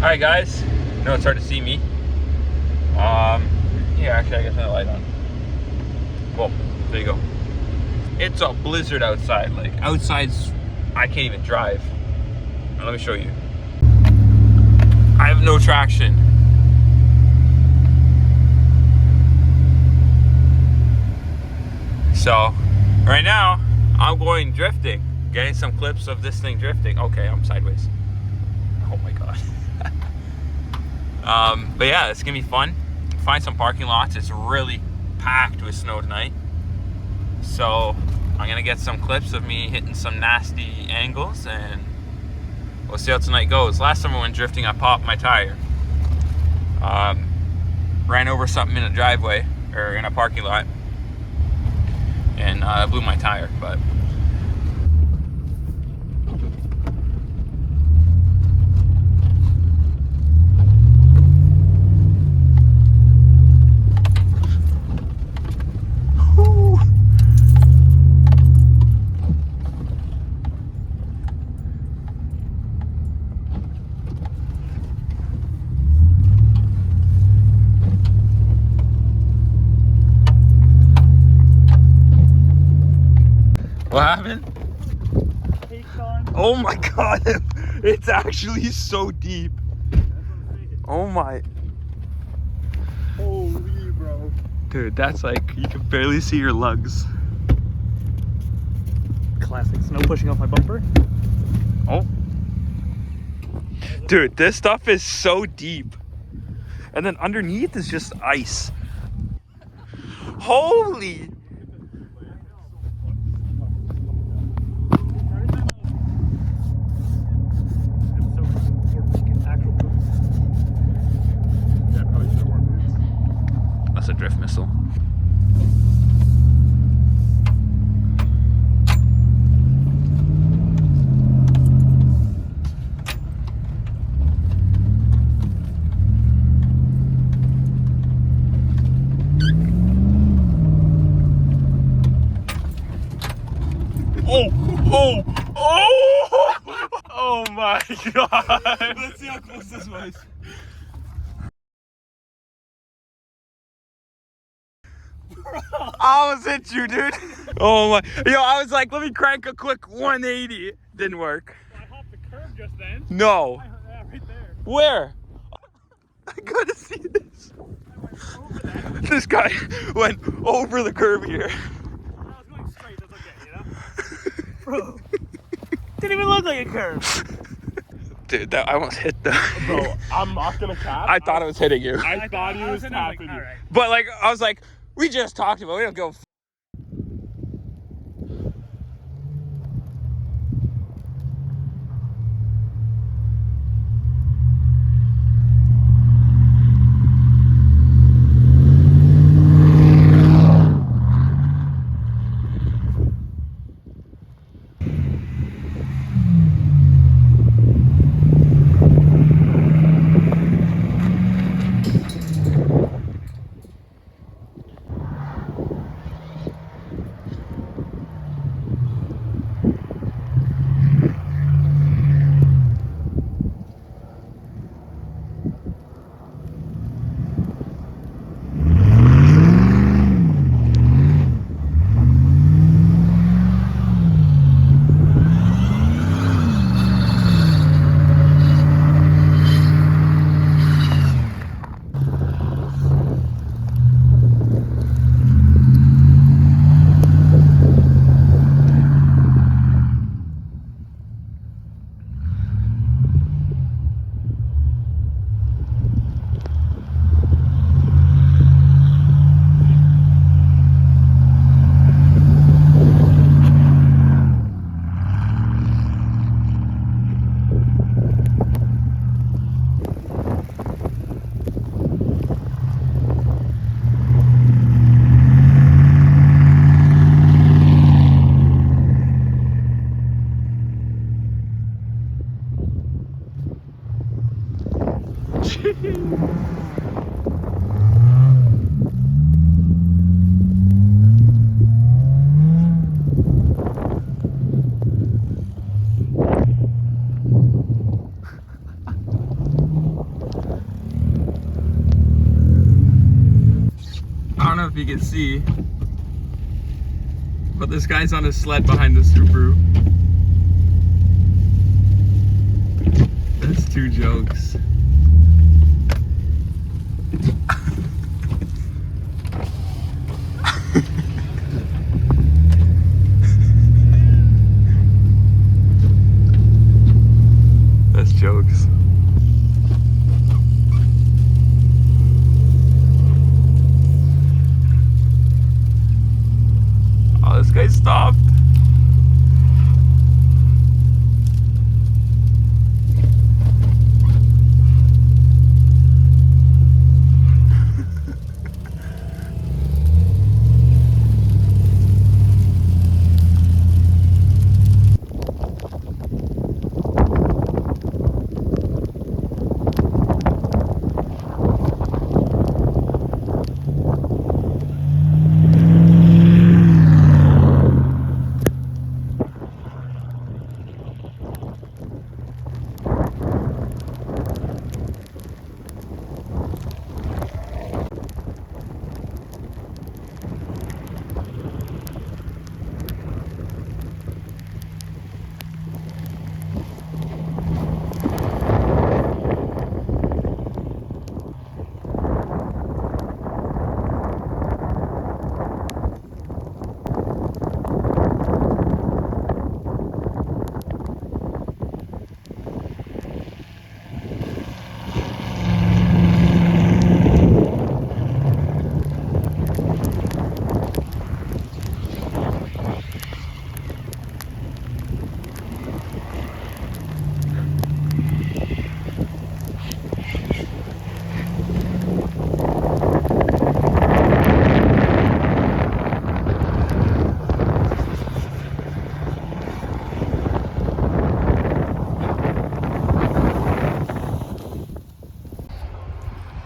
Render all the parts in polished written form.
Alright guys, I know it's hard to see me. Yeah, actually I guess I have the light on. Well, there you go. It's a blizzard outside. Like, outside's, I can't even drive. Let me show you. I have no traction. So, right now, I'm going drifting. Getting some clips of this thing drifting. Okay, I'm sideways. Oh my god. But yeah, it's gonna be fun. Find some parking lots. It's really packed with snow tonight. So I'm gonna get some clips of me hitting some nasty angles and we'll see how tonight goes. Last time I went drifting, I popped my tire. Ran over something in a driveway or in a parking lot and blew my tire, but what happened? Oh my god, it's actually so deep. Oh my. Holy bro. Dude, that's like, you can barely see your lugs. Classic snow pushing off my bumper. Oh. Dude, this stuff is so deep. And then underneath is just ice. Holy. That's a drift missile. Oh! Oh my god! Let's see how close this was. I almost hit you, dude. Oh my. Yo, I was like, let me crank a quick 180. Didn't work. I hopped the curb just then. No. Yeah, right there. Where? I gotta see this. I went over that. This guy went over the curb here. I was going straight, that's okay, you know? Bro. Didn't even look like a curve. Dude, that I almost hit the. Bro, I'm not gonna cap. I thought I was hitting you. I thought he was tapping you. Right. But like, I was like, we just talked about it. We don't go. if you can see, but this guy's on a sled behind the Subaru. That's two jokes. That's jokes. Oh, this guy stopped.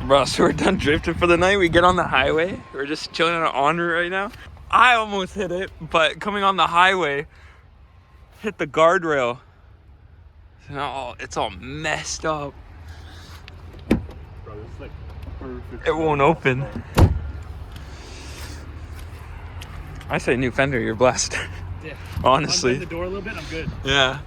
Bro, so we're done drifting for the night. We get on the highway. We're just chilling on Honor right now. I almost hit it, but coming on the highway, hit the guardrail. So now it's all messed up. Bro, this is like perfect. It won't open. I say new fender, you're blessed. Yeah. Honestly. Unbend the door a little bit, I'm good. Yeah.